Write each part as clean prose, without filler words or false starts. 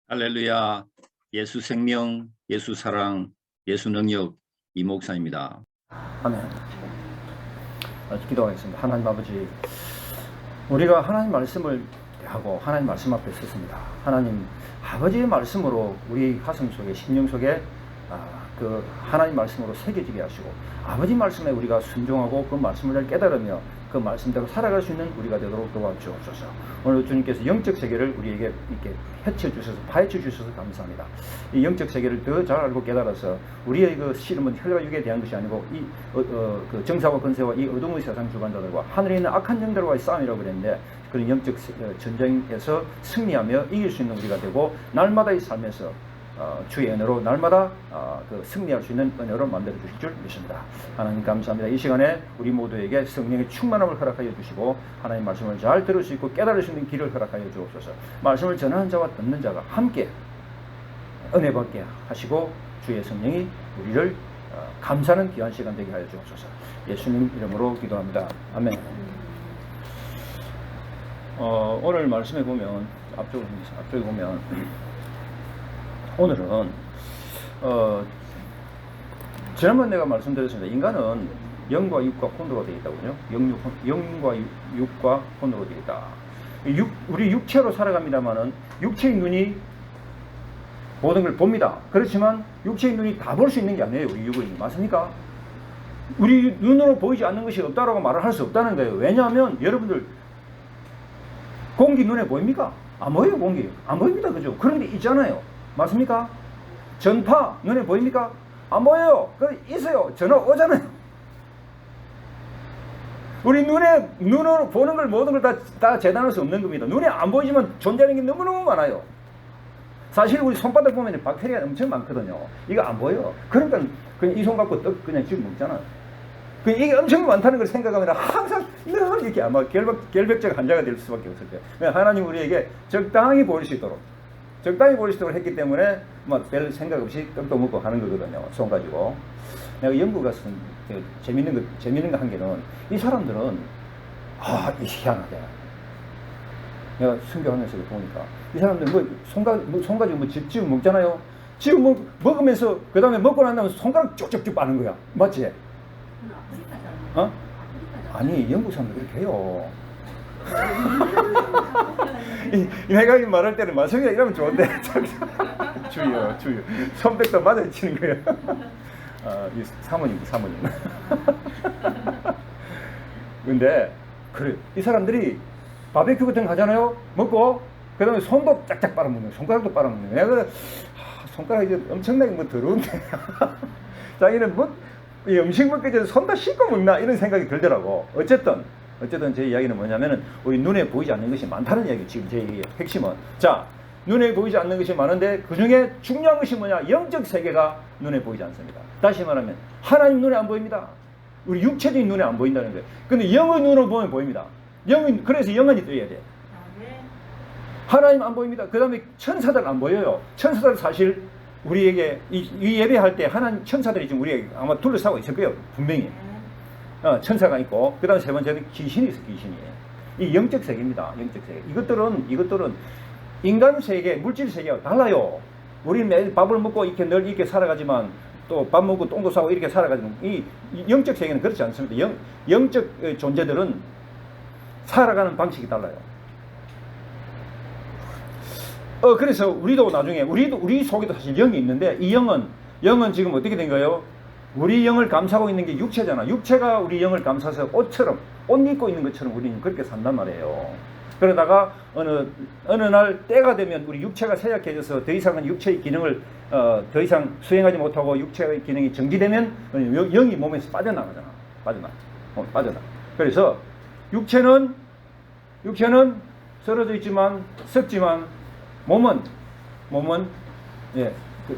할렐루야. 예수 생명, 예수 사랑, 예수 능력 이 목사입니다. 아멘. 기도하겠습니다. 하나님 아버지, 우리가 하나님 말씀을 하고 하나님 말씀 앞에 섰습니다. 하나님 아버지의 말씀으로 우리 가슴 속에, 심령 속에 그 하나님 말씀으로 새겨지게 하시고, 아버지 말씀에 우리가 순종하고 그 말씀을 잘 깨달으며 그 말씀대로 살아갈 수 있는 우리가 되도록 도와주옵소서. 오늘 주님께서 영적 세계를 우리에게 이렇게 헤쳐주셔서, 파헤쳐 주셔서 감사합니다. 이 영적 세계를 더 잘 알고 깨달아서 우리의 그 씨름은 혈과 육에 대한 것이 아니고 그 정사와 권세와 이 어둠의 세상 주관자들과 하늘에 있는 악한 영들과의 싸움이라고 그랬는데, 그런 영적 전쟁에서 승리하며 이길 수 있는 우리가 되고, 날마다의 삶에서 주의 은혜로 날마다 그 승리할 수 있는 은혜로 만들어 주실 줄 믿습니다. 하나님 감사합니다. 이 시간에 우리 모두에게 성령의 충만함을 허락하여 주시고, 하나님 말씀을 잘 들을 수 있고 깨달을 수 있는 길을 허락하여 주옵소서. 말씀을 전하는 자와 듣는 자가 함께 은혜 받게 하시고, 주의 성령이 우리를 감사하는 귀한 시간 되게 하여 주옵소서. 예수님 이름으로 기도합니다. 아멘. 오늘 말씀에 보면 앞쪽에 보면 오늘은 지난번 내가 말씀드렸습니다. 인간은 영과 육과 혼으로 되어 있다고요. 영과 육과 혼으로 되어 있다. 우리 육체로 살아갑니다만은 육체의 눈이 모든 걸 봅니다. 그렇지만 육체의 눈이 다 볼 수 있는 게 아니에요. 우리 육은. 맞습니까? 우리 눈으로 보이지 않는 것이 없다라고 말을 할 수 없다는 거예요. 왜냐하면 여러분들 공기 눈에 보입니까? 안 보여요. 공기 안 보입니다. 그죠? 그런 게 있잖아요. 맞습니까? 전파 눈에 보입니까? 안 보여요. 그 있어요. 전화 오잖아요. 우리 눈으로 보는 걸 모든 걸 다 재단할 수 없는 겁니다. 눈에 안 보이지만 존재하는 게 너무너무 많아요. 사실 우리 손바닥 보면 박테리아가 엄청 많거든요. 이거 안 보여. 그러니까 그냥 이 손 갖고 떡 그냥 지금 먹잖아요. 이게 엄청 많다는 걸 생각하면 항상 늘 이렇게 아마 결벽적 환자가 될 수밖에 없을 거예요. 하나님 우리에게 적당히 보일 수 있도록 했기 때문에 별 생각 없이 떡도 먹고 하는 거거든요. 손 가지고. 내가 영국 가서 재밌는 거 한 개는, 이 사람들은 이 희한하게, 내가 순교하면서 보니까 이 사람들 손 가지고 지금 먹잖아요. 지금 먹으면서 그 다음에 먹고 난 다음에 손가락 쭉쭉쭉 빠는 거야. 맞지? 아니, 영국 사람들 그렇게 해요. 내가 말할 때는 마성이야 이러면 좋은데 주여 손뼉도 맞아치는 거예요. 이 사모님 근데 그래, 이 사람들이 바베큐 같은 거 하잖아요. 먹고 그 다음에 손도 짝짝 빨아먹는 거예요. 손가락도 빨아먹는 거예요. 내가 손가락이 엄청나게 더러운데 자기는 이 음식 먹기 전에 손 다 씻고 먹나 이런 생각이 들더라고. 어쨌든 제 이야기는 뭐냐면은, 우리 눈에 보이지 않는 것이 많다는 이야기. 지금 제 얘기의 핵심은, 자, 눈에 보이지 않는 것이 많은데 그 중에 중요한 것이 뭐냐? 영적 세계가 눈에 보이지 않습니다. 다시 말하면 하나님 눈에 안 보입니다. 우리 육체적인 눈에 안 보인다는 거예요. 근데 영의 눈으로 보면 보입니다. 그래서 영원히 떠야 돼. 하나님 안 보입니다. 그 다음에 천사들 안 보여요. 천사들 사실 우리에게 이 예배할 때 하나님 천사들이 지금 우리에게 아마 둘러싸고 있을 거예요. 분명히. 천사가 있고, 그 다음에 세 번째는 귀신이 있어. 귀신이. 이 영적 세계입니다. 영적 세계. 이것들은 인간 세계, 물질 세계와 달라요. 우리 매일 밥을 먹고 이렇게 늘 이렇게 살아가지만, 또 밥 먹고 똥도 싸고 이렇게 살아가지만, 이 영적 세계는 그렇지 않습니다. 영적 존재들은 살아가는 방식이 달라요. 그래서 우리도 나중에, 우리 속에도 사실 영이 있는데, 이 영은 지금 어떻게 된 거예요? 우리 영을 감싸고 있는 게 육체잖아. 육체가 우리 영을 감싸서 옷 입고 있는 것처럼 우리는 그렇게 산단 말이에요. 그러다가 어느 날 때가 되면 우리 육체가 쇠약해져서 더 이상은 육체의 기능을 더 이상 수행하지 못하고 육체의 기능이 정지되면 영이 몸에서 빠져나가잖아. 빠져나. 그래서 육체는 쓰러져 있지만, 썩지만, 몸은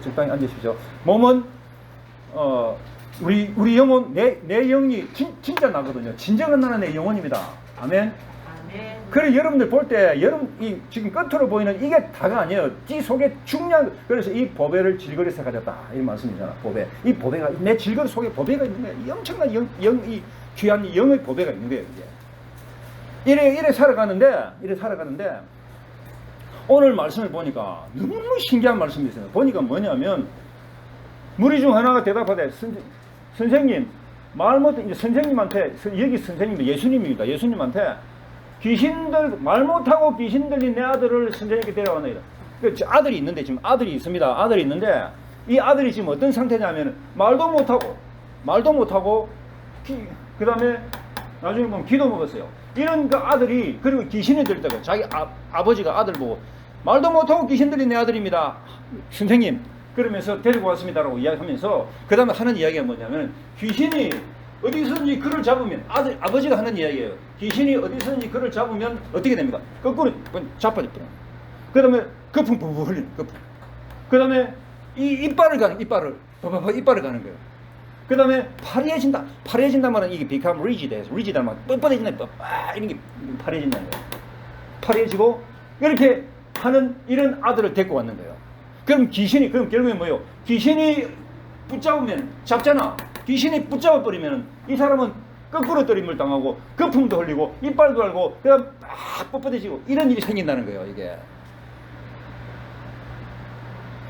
적당히 앉으십시오. 몸은 우리 영혼, 내 영이 진짜 나거든요. 진정한 나는 내 영혼입니다. 아멘. 그래, 여러분들 볼 때, 지금 끝으로 보이는 이게 다가 아니에요. 이 속에 중요한, 그래서 이 보배를 질거리에서 가졌다. 이 말씀이잖아, 보배. 이 보배가, 내 질거리 속에 보배가 있는 거예요. 이 엄청난 이 귀한 영의 보배가 있는 거예요, 이게. 이래 살아가는데, 오늘 말씀을 보니까 너무 신기한 말씀이 있어요. 보니까 뭐냐면 무리 중 하나가 대답하되 선생님 말 못해 이제 선생님한테 여기 선생님이 예수님입니다. 예수님한테 귀신들 말 못하고 귀신 들린 내 아들을 선생님께 데려왔나이다. 그 아들이 있는데 지금 아들이 있습니다. 아들이 있는데 이 아들이 지금 어떤 상태냐면 말도 못하고 그 다음에 나중에 보면 기도 먹었어요. 이런 그 아들이 그리고 귀신이 들다가 자기 아버지가 아들 보고 말도 못하고 귀신 들린 내 아들입니다. 선생님 그러면서 데리고 왔습니다라고 이야기하면서 그 다음에 하는 이야기가 뭐냐면 귀신이 어디서든지 그를 잡으면 아버지가 하는 이야기예요. 귀신이 어디서든지 그를 잡으면 어떻게 됩니까? 거꾸로 자빠져 버려요. 그 다음에 거품 부부 흘리는 거품. 그 다음에 이빨을 가는 거예요. 그 다음에 파래진다. 파래진단 말은 이게 become rigid한 말, 뻣뻣해진다. 이런 게 파래진다는 거예요. 파래지고 이렇게 하는 이런 아들을 데리고 왔는 거예요. 그럼 결국엔 뭐예요? 귀신이 붙잡으면 잡잖아. 귀신이 붙잡아 버리면 이 사람은 거꾸로 떨림을 당하고 거품도 흘리고 이빨도 달고 그다음 뻣뻣해지고 이런 일이 생긴다는 거예요. 이게.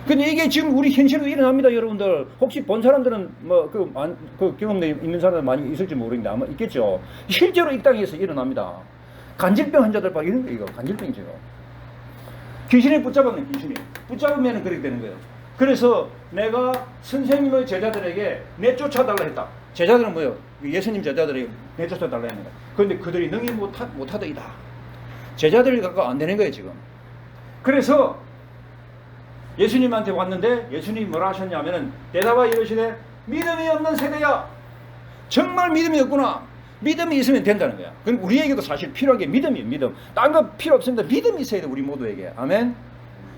근데 이게 지금 우리 현실로 일어납니다, 여러분들. 혹시 본 사람들은 그 경험 있는 사람들 많이 있을지 모르겠는데 아마 있겠죠. 실제로 이 땅에서 일어납니다. 간질병 환자들 봐 이런 거 이거 간질병이죠. 귀신이 붙잡으면 그렇게 되는 거예요. 그래서 내가 선생님의 제자들에게 내쫓아달라 했다. 제자들은 뭐예요? 예수님 제자들에게 내쫓아달라 했는데 그런데 그들이 능히 못하더이다. 제자들이 갖고 안 되는 거예요 지금. 그래서 예수님한테 왔는데 예수님이 뭐라 하셨냐면은 대답하여 이르시되 믿음이 없는 세대야. 정말 믿음이 없구나. 믿음이 있으면 된다는 거야. 그럼 우리에게도 사실 필요한 게 믿음이에요. 믿음. 딴 거 필요 없습니다. 믿음이 있어야 돼. 우리 모두에게. 아멘.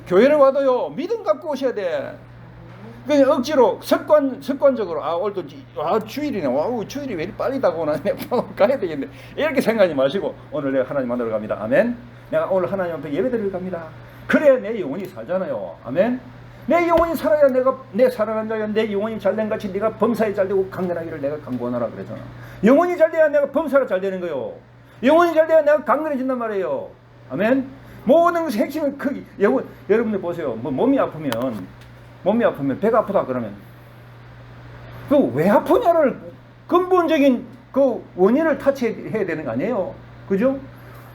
교회를 와도요. 믿음 갖고 오셔야 돼. 그냥 억지로 습관적으로 오늘도 주일이네. 주일이 왜 이리 빨리 다가오나. 가야 되겠네. 이렇게 생각하지 마시고 오늘 내가 하나님 만나러 갑니다. 아멘. 내가 오늘 하나님 앞에 예배드리러 갑니다. 그래야 내 영혼이 살잖아요. 아멘. 내 영혼이 살아야 내 사랑하는 자야 내 영혼이 잘된 같이 네가 범사에 잘되고 강건하기를 내가 강구하노라 그랬잖아. 영혼이 잘돼야 내가 범사가 잘되는 거요. 영혼이 잘돼야 내가 강건해진단 말이에요. 아멘. 모든 것의 핵심은 그 영혼. 여러분들 보세요. 몸이 아프면 배가 아프다 그러면 그 왜 아프냐를 근본적인 그 원인을 타치해야 되는 거 아니에요. 그죠?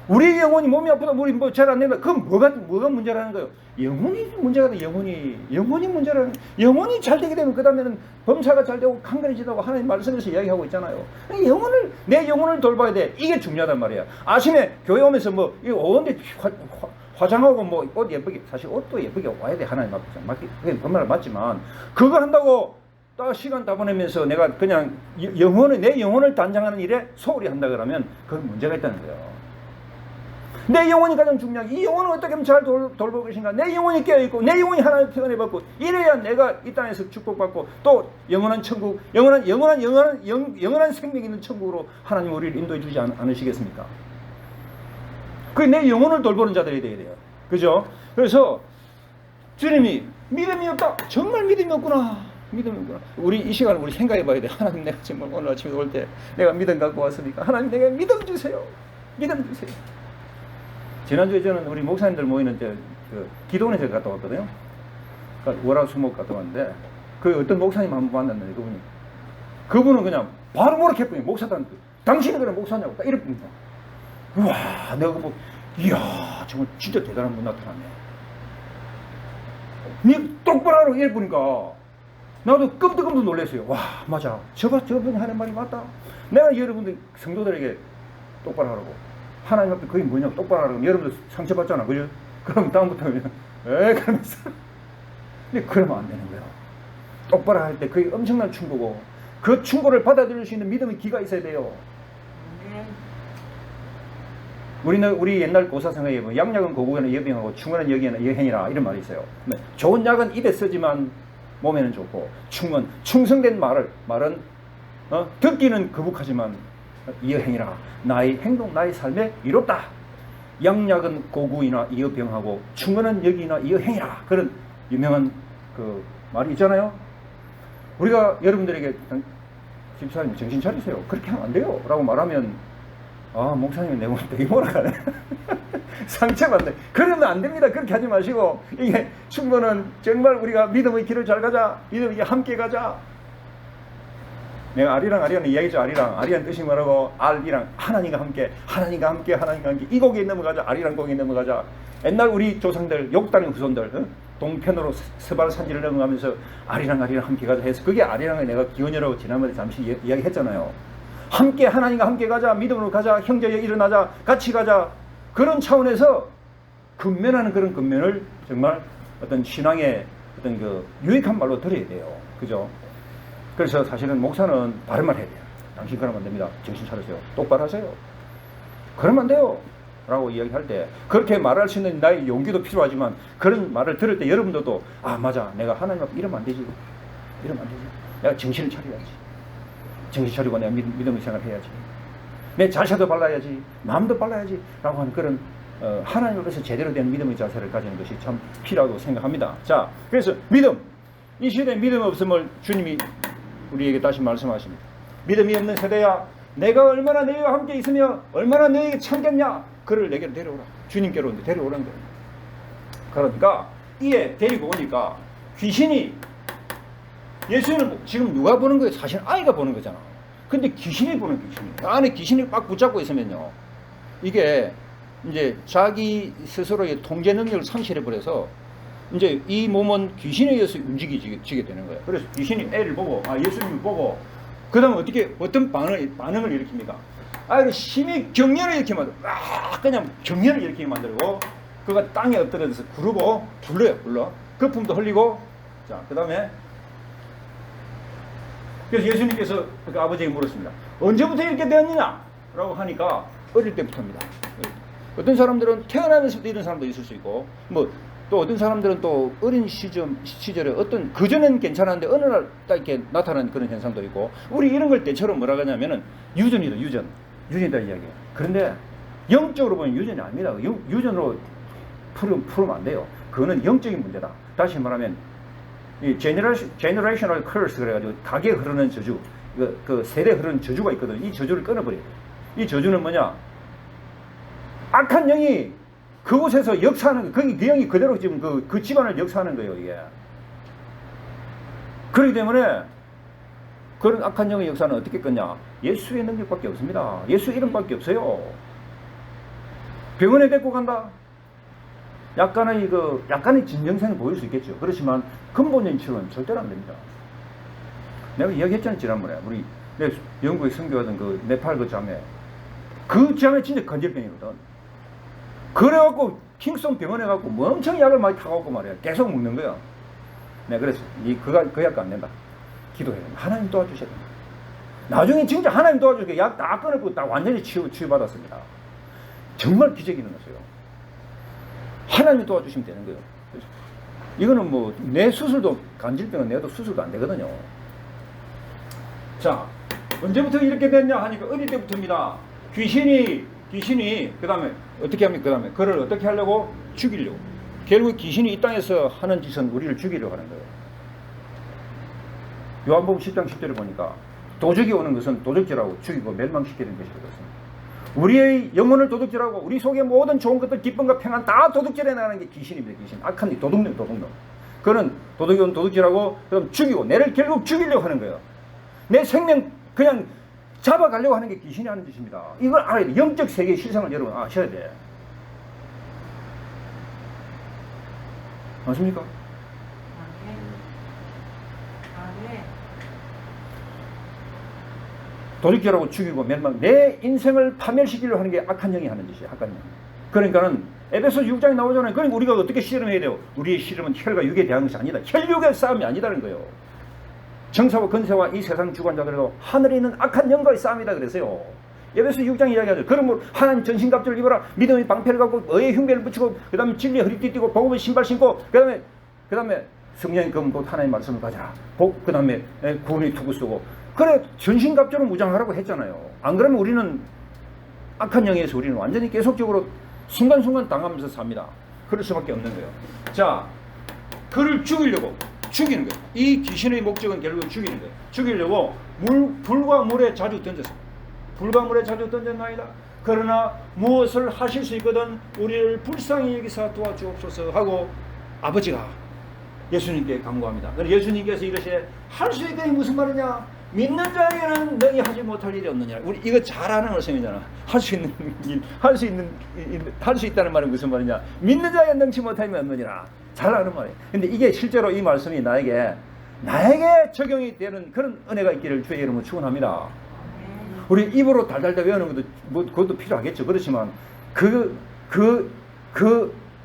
우리 영혼이 몸이 아프다, 우리 뭐 잘 안 된다. 그럼 뭐가 문제라는 거예요? 영혼이 문제가 돼, 영혼이 문제라는. 영혼이 잘 되게 되면 그 다음에는 범사가 잘 되고 강건해지다고 하나님 말씀에서 이야기하고 있잖아요. 내 영혼을 돌봐야 돼. 이게 중요하단 말이야. 아침에 교회 오면서 이거 오는데 화장하고 옷 예쁘게, 사실 옷도 예쁘게 와야 돼. 하나님 앞에서. 그게 정말 맞지만, 그거 한다고 딱 시간 다 보내면서 내가 그냥 내 영혼을 단장하는 일에 소홀히 한다 그러면 그건 문제가 있다는 거예요. 내 영혼이 가장 중요한 이 영혼을 어떻게 하면 잘 돌보고 계신가. 내 영혼이 깨어있고 내 영혼이 하나님 표현해받고 이래야 내가 이 땅에서 축복받고 또 영원한 천국 영원한 생명이 있는 천국으로 하나님 우리를 인도해 주지 않으시겠습니까? 그 내 영혼을 돌보는 자들이 되어야 돼요. 그죠? 그래서 주님이 믿음이 없다. 정말 믿음이 없구나. 우리 이 시간에 우리 생각해 봐야 돼. 하나님 내가 정말 오늘 아침에 올 때 내가 믿음 갖고 왔으니까 하나님 내가 믿음 주세요. 믿음 주세요. 지난주에 저는 우리 목사님들 모이는 기도원에서 갔다 왔거든요. 월화수목 갔다 왔는데 그 어떤 목사님 한번 만났는데 그분은 그냥 바로 뭐라 했더니 목사단 당신이 그래 목사냐고 딱 이렇게 봅니다. 우와 내가 이야 정말 진짜 대단한 분 나타났네. 니 똑바로 하라고 이래 보니까 나도 끔득끔득 놀랐어요. 와 맞아 저분이 하는 말이 맞다. 내가 여러분들 성도들에게 똑바로 하라고 하나님 앞에 그게 뭐냐고 똑바로 하라고. 여러분들 상처받잖아. 그죠? 그럼 다음부터 그냥 그러면서 근데 그러면 안 되는 거예요. 똑바로 할 때 그게 엄청난 충고고 그 충고를 받아들일 수 있는 믿음의 기가 있어야 돼요. 우리 옛날 고사성어에 보면 양약은 고국에는 여병하고 충은 여기에는 여행이라 이런 말이 있어요. 좋은 약은 입에 쓰지만 몸에는 좋고 충성된 말은 듣기는 거북하지만 여행이라 나의 행동 나의 삶에 이롭다. 양약은 고구이나 이어병하고 충언은 여기나 이어행이라. 그런 유명한 그 말이 있잖아요. 우리가 여러분들에게 집사님 정신 차리세요. 그렇게 하면 안 돼요. 라고 말하면 아, 목사님 내 몸 되게 몰아가네. 상처받네. 그러면 안 됩니다. 그렇게 하지 마시고, 이게 충고는 정말 우리가 믿음의 길을 잘 가자. 믿음의 길 함께 가자. 내가 아리랑 이야기죠. 아리랑 뜻이 뭐라고? 알이랑 하나님과 함께. 이 곡에 넘어가자. 아리랑 곡에 넘어가자. 옛날 우리 조상들, 욕당의 후손들, 동편으로 스발 산지를 넘어가면서 아리랑 함께 가자 해서, 그게 아리랑을 내가 기원이라고 지난번에 잠시 이야기했잖아요. 함께 하나님과 함께 가자. 믿음으로 가자. 형제여 일어나자. 같이 가자. 그런 차원에서 근면하는 그런 근면을 정말 어떤 신앙의 어떤 그 유익한 말로 들어야 돼요. 그죠? 그래서 사실은 목사는 바른 말 해야 돼요. 당신 그러면 안 됩니다. 정신 차리세요. 똑바로 하세요. 그러면 안 돼요. 라고 이야기할 때, 그렇게 말할 수 있는 나의 용기도 필요하지만, 그런 말을 들을 때 여러분들도, 아, 맞아. 내가 하나님 앞에 이러면 안 되지. 내가 정신을 차려야지. 정신 차리고 내가 믿음의 생활을 해야지. 내 자세도 발라야지. 마음도 발라야지. 라고 하는 그런 하나님 앞에서 제대로 된 믿음의 자세를 가지는 것이 참 필요하다고 생각합니다. 자, 그래서 믿음. 이 시대에 믿음 없음을 주님이 우리에게 다시 말씀하십니다. 믿음이 없는 세대야, 내가 얼마나 너희와 함께 있으며 얼마나 너희에게 참겠냐. 그를 내게로 데려오라. 주님께로 데려오라는 거예요. 그러니까 이에 데리고 오니까 귀신이, 예수는 지금 누가 보는 거예요? 사실 아이가 보는 거잖아. 근데 귀신이 보는 귀신이. 안에 귀신이 막 붙잡고 있으면요, 이게 이제 자기 스스로의 통제 능력을 상실해버려서 이제 이 몸은 귀신에 의해서 움직이게 되는 거예요. 그래서 귀신이 애를 보고, 예수님을 보고, 그 다음에 어떤 반응을 일으킵니까? 아이를 심히 경련을 일으키게 만들고, 그냥 경련을 일으키게 만들고, 그가 땅에 엎드려서 구르고, 불러. 거품도 흘리고, 자, 그 다음에, 그래서 예수님께서 그 아버지에게 물었습니다. 언제부터 이렇게 되었느냐? 라고 하니까, 어릴 때부터입니다. 어떤 사람들은 태어나면서부터 이런 사람도 있을 수 있고, 또 어떤 사람들은 또 어린 시절에 어떤, 그전엔 괜찮았는데 어느 날 딱 이렇게 나타나는 그런 현상도 있고, 우리 이런 걸 때처럼 뭐라고 하냐면은 유전이다 이야기예요. 그런데 영적으로 보면 유전이 아닙니다. 유전으로 풀으면 안 돼요. 그거는 영적인 문제다. 다시 말하면 이 generational curse 그래가지고 가게 흐르는 저주, 그 세대 흐르는 저주가 있거든. 이 저주를 끊어버려야 돼요. 이 저주는 뭐냐? 악한 영이 그곳에서 역사하는, 거기 그 영이 그대로 지금 그 집안을 역사하는 거예요, 이게. 그렇기 때문에 그런 악한 영의 역사는 어떻게 끊냐? 예수의 능력밖에 없습니다. 예수 이름밖에 없어요. 병원에 데리고 간다? 약간의 진정성을 보일 수 있겠죠. 그렇지만 근본적인 치료는 절대로 안 됩니다. 내가 이야기했잖아요, 지난번에. 내가 영국에 선교하던 그 네팔 그 자매 진짜 건질병이거든. 그래갖고 킹스톤 병원에 가고 뭐 엄청 약을 많이 타갖고 말이야. 계속 먹는 거야. 내가 그래서 그 약도 안 된다. 기도해야 된다. 하나님 도와주셔야 된다. 나중에 진짜 하나님 도와주니까 약 다 끊었고 딱 완전히 치유받았습니다. 정말 기적이 일어났어요. 하나님이 도와주시면 되는 거예요. 이거는 뭐 내 수술도, 간질병은 내도 수술도 안 되거든요. 자, 언제부터 이렇게 됐냐 하니까 어릴 때부터입니다. 귀신이 그 다음에 어떻게 합니까? 그 다음에 그를 어떻게 하려고? 죽이려고. 결국 귀신이 이 땅에서 하는 짓은 우리를 죽이려고 하는 거예요. 요한복음 10장 10절을 보니까 도적이 오는 것은 도적질하고 죽이고 멸망시키는 것이거든요. 우리의 영혼을 도둑질하고 우리 속에 모든 좋은 것들, 기쁨과 평안 다 도둑질해 나가는 게 귀신입니다. 귀신. 악한 이 도둑놈. 그는 도둑이 온 도둑질하고 그럼 죽이고 내를 결국 죽이려고 하는 거예요. 내 생명 그냥 잡아가려고 하는 게 귀신이 하는 짓입니다. 이걸 알아야 돼. 영적 세계의 실상을 여러분 아셔야 돼. 맞습니까? 도둑질하고 죽이고 멸망, 내 인생을 파멸시키려고 하는 게 악한 영이 하는 짓이에요. 악한 영. 그러니까는 에베소 6장에 나오잖아요. 그러니까 우리가 어떻게 실험해야 돼요? 우리의 실험은 혈과 육에 대한 것이 아니다. 혈육의 싸움이 아니다는 거예요. 정사와 건세와 이 세상 주관자들도 하늘에 있는 악한 영과의 싸움이다 그랬어요. 에베소 6장 이야기하죠. 그러므로 하나님 전신갑주를 입어라. 믿음의 방패를 갖고 의의 흉배를 붙이고 그 다음에 진리의 허리띠 띠고 복음의 신발 신고 그 다음에 성령의 검 곧 하나님의 말씀을 가져라. 그 다음에 구원의 투구 쓰고 그래 전신갑주를 무장하라고 했잖아요. 안 그러면 우리는 악한 영에서 우리는 완전히 계속적으로 순간순간 당하면서 삽니다. 그럴 수밖에 없는 거예요. 자, 그를 죽이려고 죽이는 거예요. 이 귀신의 목적은 결국 죽이는 거예요. 죽이려고 불과 물에 자주 던졌습니다. 불과 물에 자주 던졌나이다. 그러나 무엇을 하실 수 있거든 우리를 불쌍히 여기사 도와주옵소서 하고 아버지가 예수님께 간구합니다. 그래서 예수님께서 이것이 할 수 있다니 무슨 말이냐? 믿는 자에게는 능히 하지 못할 일이 없느냐. 우리 이거 잘 아는 말씀이잖아. 할 수 있는 일, 할 수 있다는 말은 무슨 말이냐? 믿는 자에게 능치 못함이 없느니라. 잘 아는 말이에요. 근데 이게 실제로 이 말씀이 나에게 적용이 되는 그런 은혜가 있기를 주의 이름으로 축원합니다. 우리 입으로 달달달 외우는 것도 뭐 그것도 필요하겠죠. 그렇지만 그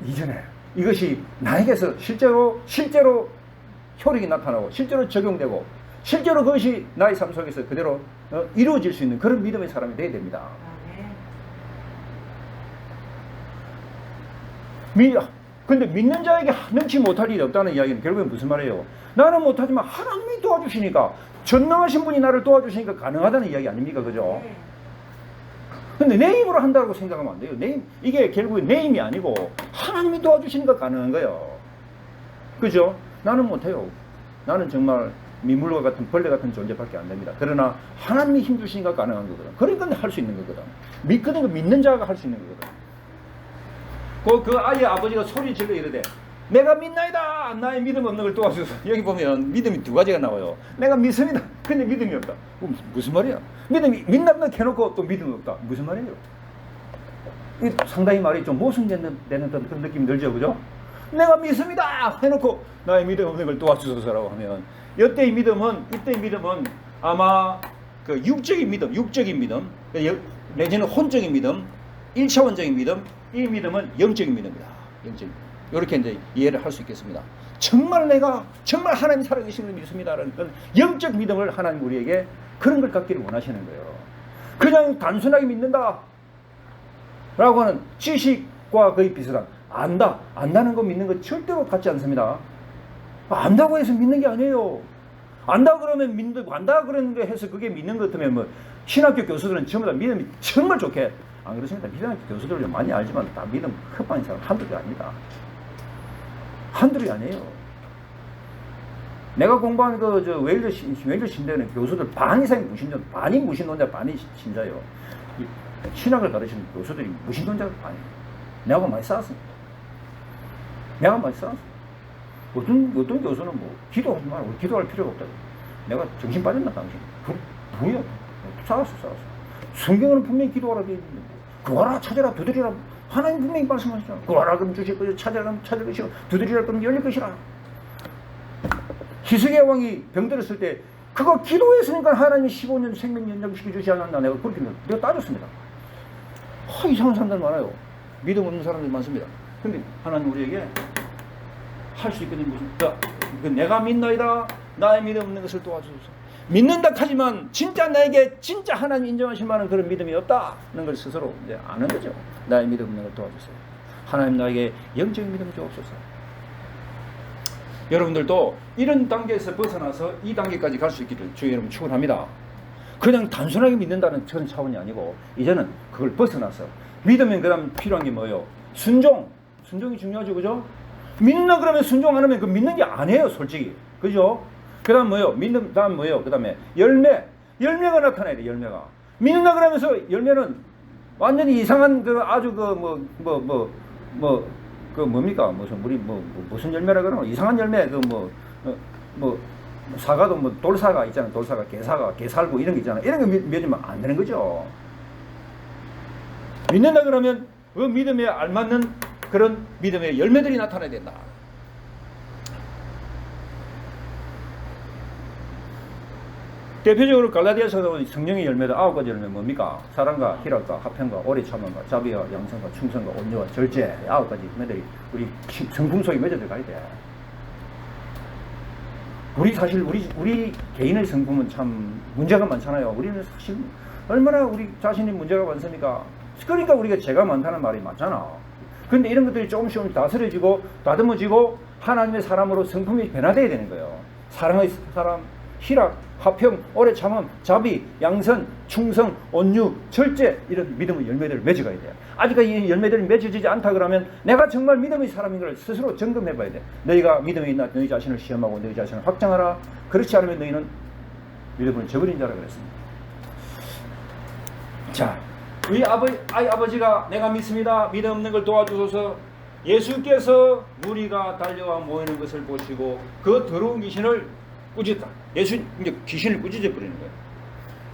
이전에 이것이 나에게서 실제로 효력이 나타나고 실제로 적용되고 실제로 그것이 나의 삶 속에서 그대로 이루어질 수 있는 그런 믿음의 사람이 되어야 됩니다. 근데 믿는 자에게 능치 못할 일이 없다는 이야기는 결국엔 무슨 말이에요? 나는 못하지만 하나님이 도와주시니까, 전능하신 분이 나를 도와주시니까 가능하다는 이야기 아닙니까? 그죠? 근데 내 힘으로 한다고 생각하면 안 돼요. 이게 결국엔 내 힘이 아니고 하나님이 도와주시니까 가능한 거예요. 그죠? 나는 못해요. 나는 정말 미물과 같은 벌레 같은 존재밖에 안 됩니다. 그러나 하나님이 힘 주시니까 가능한 거거든. 그러니까 할 수 있는 거거든. 믿거든. 믿는 자가 할 수 있는 거거든. 그 아이의 아버지가 소리 질러 이러대. 내가 믿나이다. 나의 믿음 없는 걸 도와주소서. 여기 보면 믿음이 두 가지가 나와요. 내가 믿습니다. 근데 믿음이 없다. 무슨 말이야? 믿는다 해놓고 또 믿음이 없다. 무슨 말이에요? 이 상당히 말이 좀 모순되는 그런 느낌이 들죠. 그죠? 내가 믿습니다. 해놓고 나의 믿음 없는 걸 도와주소서라고 하면 이때의 믿음은 아마 그 육적인 믿음 내지는 혼적인 믿음, 1차원적인 믿음, 이 믿음은 영적인 믿음이다. 영적인. 이렇게 이제 이해를 할 수 있겠습니다. 정말 하나님 살아계시는 걸 믿습니다라는 그런 영적 믿음을 하나님 우리에게 그런 걸 갖기를 원하시는 거예요. 그냥 단순하게 믿는다 라고 하는 지식과 거의 비슷한 안다는 거 믿는 거 절대로 같지 않습니다. 안다고 해서 믿는 게 아니에요. 안다 그러면 안다 그러는 거 해서 그게 믿는 것 같으면 뭐 신학교 교수들은 전부 다 믿음이 정말 좋게 안 그렇습니다. 신학교 교수들은 많이 알지만 다 믿음 흡하는 사람 한둘이 아닙니다. 한둘이 아니에요. 내가 공부한 웨일즈 신대는 교수들 반 이상이 반이 무신론자, 반이 신자예요. 신학을 가르치는 교수들이 무신론자가 반이에요. 내가 많이 싸웠습니다. 어떤 교수는 뭐 기도하지 마라. 우리 기도할 필요가 없다고. 내가 정신 빠졌나 당신. 뭐야? 싸웠어. 성경은 분명히 기도하라 되어 있는데 구하라, 찾아라, 두드리라. 하나님 분명히 말씀하시잖아. 구하라 그럼 주실 것이요, 찾아라 그럼 찾을 것이요, 두드리라 그럼 열릴 것이라. 희석의 왕이 병들었을 때 그거 기도했으니까 하나님이 15년 생명 연장시켜 주지 않았나. 내가 그렇게 내가 따졌습니다. 이상한 사람들 많아요. 믿음 없는 사람들 많습니다. 근데 하나님 우리에게 할 수 있거든요. 내가 믿나이다. 나의 믿음 없는 것을 도와주소서. 믿는다 하지만 진짜 나에게 진짜 하나님 인정하실 만한 그런 믿음이 없다는 걸 스스로 이제 아는 거죠. 나의 믿음 없는 걸 도와주세요. 하나님 나에게 영적인 믿음을 주옵소서. 여러분들도 이런 단계에서 벗어나서 이 단계까지 갈 수 있기를 주의 이름으로 축원합니다. 그냥 단순하게 믿는다는 그런 차원이 아니고 이제는 그걸 벗어나서 믿으면 그다음 필요한 게 뭐예요? 순종이 중요하죠. 그죠? 믿는다 그러면 순종 안 하면 그 믿는 게 아니에요. 솔직히. 그죠? 그 다음 뭐예요? 다음 뭐예요? 그 다음에 열매가 나타나야 돼. 열매가 믿는다 그러면서 열매는 완전히 이상한 아주 뭡니까? 무슨 열매라 그러나 이상한 열매 사과도 돌사가 있잖아요. 돌사가 게살고 이런 게 있잖아요. 이런 거 맺으면 안 되는 거죠. 믿는다 그러면 그 믿음에 알맞는 그런 믿음의 열매들이 나타나야 된다. 대표적으로 갈라디아서에 나오는 성령의 열매들 9가지 열매 뭡니까? 사랑과 희락과 화평과 오래 참음과 자비와 양성과 충성과 온유와 절제 9가지 열매들이 우리 성품 속에 맺어 들어가야 돼. 우리 개인의 성품은 참 문제가 많잖아요. 우리는 사실 얼마나 우리 자신이 문제가 많습니까? 그러니까 우리가 죄가 많다는 말이 맞잖아. 근데 이런 것들이 조금씩 다스려지고 다듬어지고 하나님의 사람으로 성품이 변화되어야 되는 거예요. 사랑의 사람, 희락, 화평, 오래 참음, 자비, 양선, 충성, 온유, 절제 이런 믿음의 열매들을 맺어가야 돼요. 아직까지 이 열매들이 맺어지지 않다 그러면 내가 정말 믿음의 사람인 걸 스스로 점검해 봐야 돼. 너희가 믿음이 있나 너희 자신을 시험하고 너희 자신을 확정하라. 그렇지 않으면 너희는 믿음을 저버린 자라 그랬습니다. 자, 우리 아버지가 내가 믿습니다. 믿음 없는 걸 도와주소서. 예수께서 무리가 달려와 모이는 것을 보시고 그 더러운 귀신을 꾸짖다. 예수 이제 귀신을 꾸짖어 버리는 거예요.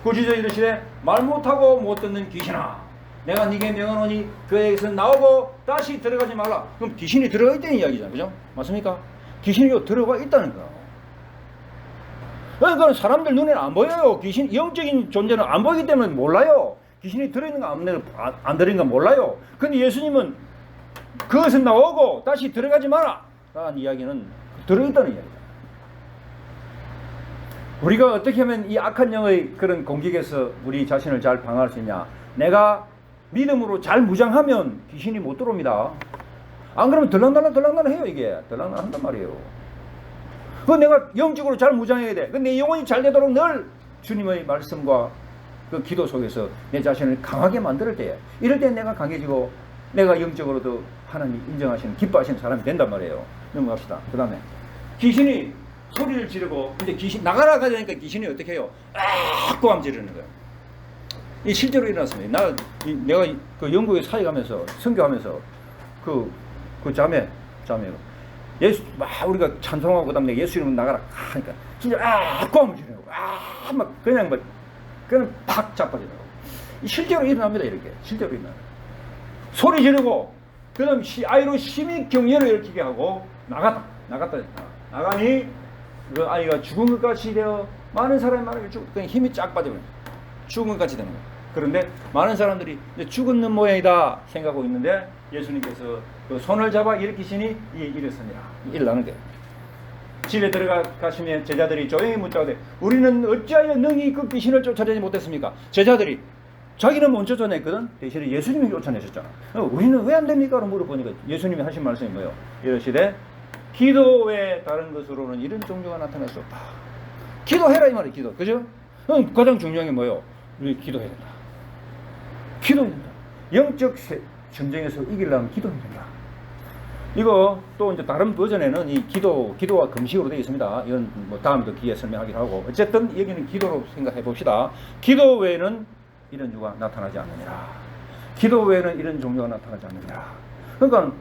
꾸짖어 이르시되 말 못하고 못 듣는 귀신아, 내가 네게 명하노니 그에게서 나오고 다시 들어가지 말라. 그럼 귀신이 들어가 있다는 이야기잖아요, 그죠? 맞습니까? 귀신이 들어가 있다는 거예요. 그러니까 사람들 눈에는 안 보여요. 귀신 영적인 존재는 안 보이기 때문에 몰라요. 귀신이 들어있는 거 안 들어있는 거 몰라요. 근데 예수님은 그것은 나오고 다시 들어가지 마라 라는 이야기는 들어있다는 이야기다. 우리가 어떻게 하면 이 악한 영의 그런 공격에서 우리 자신을 잘 방어할 수 있냐. 내가 믿음으로 잘 무장하면 귀신이 못 들어옵니다. 안 그러면 덜랑달랑 해요. 이게 덜랑달랑 한단 말이에요. 그 내가 영적으로 잘 무장해야 돼. 그 내 영혼이 잘 되도록 늘 주님의 말씀과 그 기도 속에서 내 자신을 강하게 만들 때, 이럴 때 내가 강해지고 내가 영적으로도 하나님 인정하시는 기뻐하시는 사람이 된단 말이에요. 넘어갑시다. 그 다음에 귀신이 소리를 지르고, 근데 귀신 나가라 가자니까 귀신이 어떻게 해요? 꼬암 지르는 거예요. 이 실제로 일어났습니다. 내가 그 영국에 사회 가면서 선교하면서 그 자매 예수 막 우리가 찬송하고 그다음에 예수 이름으로 나가라 하니까 진짜 꼬암을 지르고 막 그냥 팍 자빠지더라고. 실제로 일어납니다. 이렇게 실제로 일어나요. 소리 지르고 그다음 아이로 심히 경련을 일으키게 하고 나가니 그 아이가 죽은 것 같이 되어 많은 사람이 많은 그냥 힘이 쫙 빠져버려요. 죽은 것 같이 되는 거예요. 그런데 많은 사람들이 죽은 모양이다 생각하고 있는데 예수님께서 그 손을 잡아 일으키시니 일어서니라. 일어나는 거예요. 집에 들어가시면 제자들이 조용히 묻자되 우리는 어찌하여 능히 그 귀신을 쫓아내지 못했습니까? 제자들이 자기는 못 쫓아냈거든. 대신에 예수님이 쫓아내셨잖아. 우리는 왜 안 됩니까? 라고 물어보니까 예수님이 하신 말씀이 뭐예요? 이러시되 기도 외에 다른 것으로는 이런 종류가 나타날 수 없다. 기도해라 이 말이에요. 기도. 그죠? 가장 중요한 게 뭐예요? 우리 기도해야 된다. 기도해야 된다. 영적 전쟁에서 이기려면 기도해야 된다. 이거 또 이제 다른 버전에는 이 기도와 금식으로 되어 있습니다. 이건 뭐 다음에도 기회에 설명하기로 하고, 어쨌든 여기는 기도로 생각해 봅시다. 기도 외에는 이런 종류가 나타나지 않느니라. 기도 외에는 이런 종류가 나타나지 않느니라. 그러니까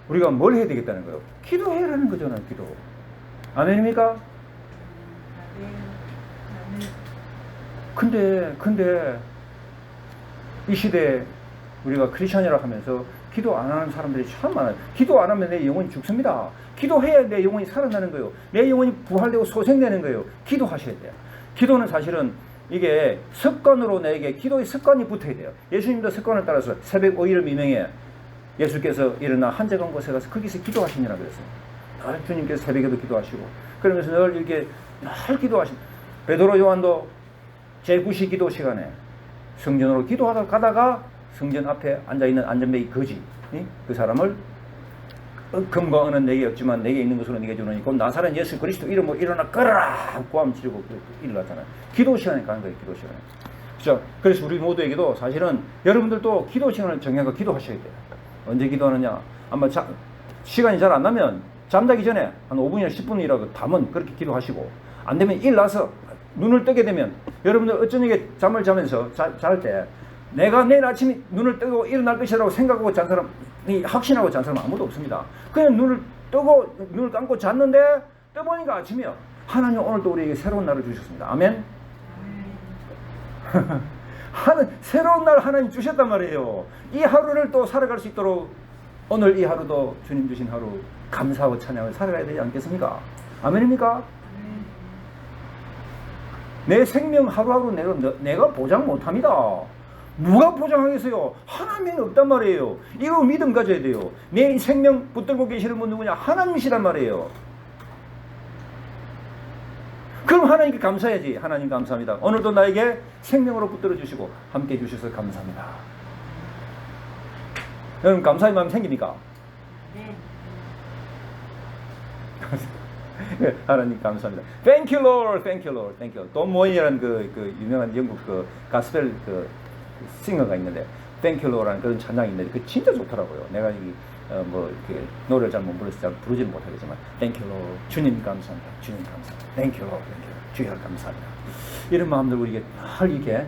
우리가 뭘 해야 되겠다는 거예요? 기도해라는 거잖아요. 기도. 아멘입니까? 근데 이 시대에 우리가 크리스천이라 하면서 기도 안 하는 사람들이 참 많아요. 기도 안 하면 내 영혼이 죽습니다. 기도해야 내 영혼이 살아나는 거예요. 내 영혼이 부활되고 소생되는 거예요. 기도하셔야 돼요. 기도는 사실은 이게 습관으로 내게 기도의 습관이 붙어야 돼요. 예수님도 습관을 따라서 새벽 5일 미명에 예수께서 일어나 한적한 곳에 가서 거기서 기도하시니라 그랬어요. 늘 주님께서 새벽에도 기도하시고, 그러면서 늘 이렇게 늘 기도하시고, 베드로 요한도 제9시 기도 시간에 성전으로 기도하다 가다가 성전 앞에 앉아있는 안전뱅이 거지, 그 사람을 금과 은은 내게 없지만 내게 있는 것으로 네게 주노니 곧 나사렛 예수 그리스도 이름으로 일어나 걸어라 고함 지르고 일어났잖아요. 기도 시간에 가는 거예요. 기도 시간에. 그렇죠? 그래서 우리 모두에게도 사실은 여러분들도 기도 시간을 정해서 기도하셔야 돼요. 언제 기도하느냐? 아마 시간이 잘 안 나면 잠자기 전에 한 5분이나 10분이라도 담은 그렇게 기도하시고, 안 되면 일어나서 눈을 뜨게 되면, 여러분들 어쩌녁에 잠을 자면서 잘 때 내가 내일 아침에 눈을 뜨고 일어날 것이라고 생각하고 잔 사람, 확신하고 잔 사람 아무도 없습니다. 그냥 눈을 감고 잤는데 떠보니까 아침이야. 하나님 오늘도 우리에게 새로운 날을 주셨습니다. 아멘. 새로운 날 하나님 주셨단 말이에요. 이 하루를 또 살아갈 수 있도록 오늘 이 하루도 주님 주신 하루 감사하고 찬양을 살아가야 되지 않겠습니까? 아멘입니까? 내 생명 하루하루 내가 보장 못합니다. 누가 보장하겠어요? 하나님이 없단 말이에요. 이거 믿음 가져야 돼요. 내 생명 붙들고 계시는 분 누구냐? 하나님이시란 말이에요. 그럼 하나님께 감사해야지. 하나님 감사합니다. 오늘도 나에게 생명으로 붙들어 주시고 함께 해주셔서 감사합니다. 여러분 감사의 마음이 생깁니까? 네. 하나님 감사합니다. Thank you Lord, Thank you Lord, Thank you. 돈 모인이라는 그 유명한 영국 그 가스펠 그 싱어가 있는데 Thank you Lord라는 그런 찬양이 있는데 그 진짜 좋더라고요. 내가 뭐 이렇게 노래를 잘 못 불러서 잘 부르지는 못하겠지만 Thank you Lord, 주님 감사합니다. 주님 감사합니다. Thank you Lord, Thank you Lord, 주여 감사합니다. 이런 마음들 우리에게 늘 이게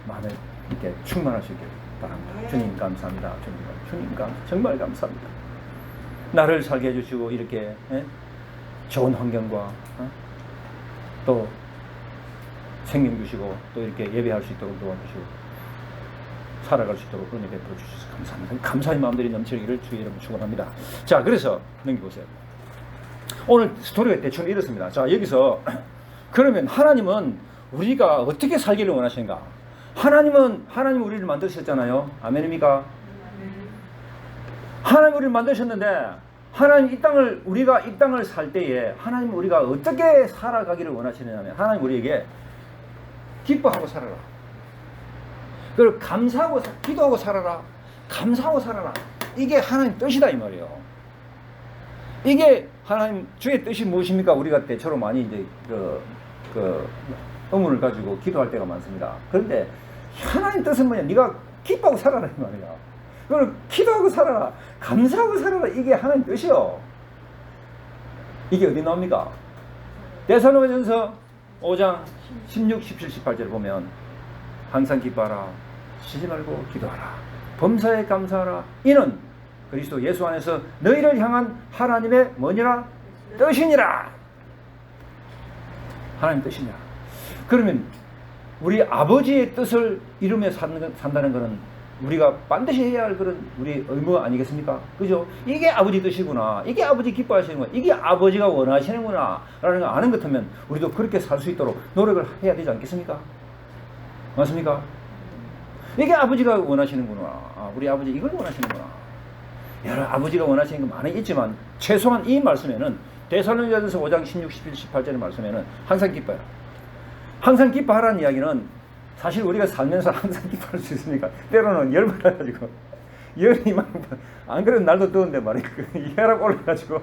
마음에 이렇게 충만할 수 있게 바랍니다. 주님 감사합니다. 주님 정말 감사합니다. 나를 살게 해주시고 이렇게 좋은 환경과 또 생명 주시고 또 이렇게 예배할 수 있도록 도와주시고 살아갈 수 있도록 은혜 베풀어 주셔서 감사합니다. 감사의 마음들이 넘치기를 주의 이름으로 축원합니다. 자, 그래서 넘겨보세요. 오늘 스토리가 대충 이렇습니다. 자, 여기서 그러면 하나님은 우리가 어떻게 살기를 원하시는가? 하나님 우리를 만드셨잖아요. 아멘입니까? 하나님 우리를 만드셨는데 하나님 우리가 이 땅을 살 때에 하나님 우리가 어떻게 살아가기를 원하시느냐면 하나님 우리에게 기뻐하고 살아라. 그리고 감사하고 기도하고 살아라. 감사하고 살아라. 이게 하나님 뜻이다 이 말이에요. 이게 하나님 주의 뜻이 무엇입니까? 우리가 때처럼 많이 이제 그 의문을 가지고 기도할 때가 많습니다. 그런데 하나님 뜻은 뭐냐? 네가 기뻐하고 살아라 이 말이야. 그걸 기도하고 살아라. 감사하고 살아라. 이게 하나님 뜻이요. 이게 어디 나옵니까? 데살로니가전서 5장 16, 17, 18절 보면 항상 기뻐하라. 쉬지 말고 기도하라. 범사에 감사하라. 이는 그리스도 예수 안에서 너희를 향한 하나님의 뭐니라? 뜻이니라. 하나님 뜻이냐. 그러면 우리 아버지의 뜻을 이루며 산다는 것은 우리가 반드시 해야 할 그런 우리 의무 아니겠습니까? 그죠? 이게 아버지 뜻이구나. 이게 아버지 기뻐하시는구나. 이게 아버지가 원하시는구나. 라는 걸 아는 것 같으면 우리도 그렇게 살 수 있도록 노력을 해야 되지 않겠습니까? 맞습니까? 이게 아버지가 원하시는구나. 아, 우리 아버지 이걸 원하시는구나. 여러 아버지가 원하시는 거 많이 있지만 최소한 이 말씀에는 데살로니가전서 5장 16, 17, 18절의 말씀에는 항상 기뻐해라. 항상 기뻐하라는 이야기는 사실 우리가 살면서 항상 기뻐할 수 있으니까 때로는 열받아가지고 열이 막 안 그래도 날도 더운데 말이야 혈압 올라가지고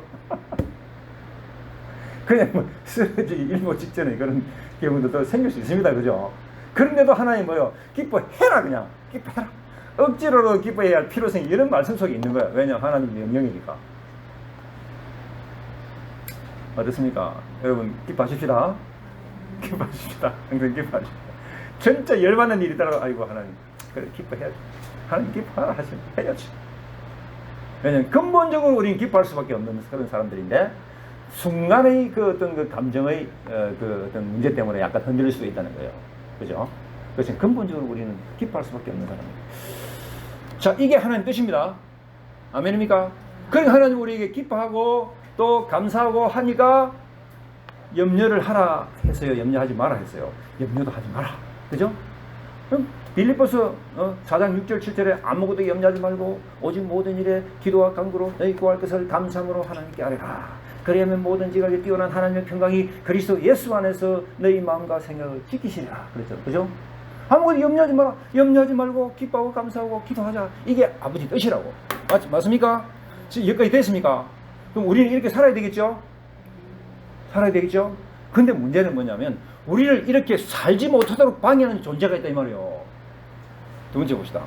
그냥 뭐 쓰러지기 일보 직전에 그런 경우도 또 생길 수 있습니다. 그죠? 그런데도 하나님 뭐요? 기뻐해라. 그냥 기뻐해라. 억지로도 기뻐해야 할 필요성이 이런 말씀 속에 있는 거야. 왜냐? 하나님 명령이니까. 어떻습니까? 여러분 기뻐하십시다. 기뻐하십시다. 항상 기뻐하십시다. 진짜 열받는 일이 있더라도 아이고 하나님 그래 기뻐해야지. 하나님 기뻐하라 하시면 해야지. 왜냐면 근본적으로 우리는 기뻐할 수밖에 없는 그런 사람들인데 순간의 그 어떤 그 감정의 그 어떤 문제 때문에 약간 흔들릴 수 있다는 거예요. 그죠? 그래서 근본적으로 우리는 기뻐할 수밖에 없는 사람입니다. 자, 이게 하나님 뜻입니다. 아멘입니까? 그러니까 하나님 우리에게 기뻐하고 또 감사하고 하니까 염려를 하라 했어요. 염려하지 마라 했어요. 염려도 하지 마라. 그죠? 그럼 빌립보서 4장 6절 7절에 아무것도 염려하지 말고 오직 모든 일에 기도와 간구로 너희 구할 것을 감사함으로 하나님께 아뢰라. 그리하면 모든 지각에 뛰어난 하나님의 평강이 그리스도 예수 안에서 너희 마음과 생각을 지키시리라. 그랬죠. 그죠? 아무것도 염려하지 마라. 염려하지 말고 기뻐하고 감사하고 기도하자. 이게 아버지 뜻이라고. 맞습니까? 지금 여기까지 됐습니까? 그럼 우리는 이렇게 살아야 되겠죠? 살아야 되겠죠? 근데 문제는 뭐냐면 우리를 이렇게 살지 못하도록 방해하는 존재가 있다 이 말이에요. 두 번째 봅시다.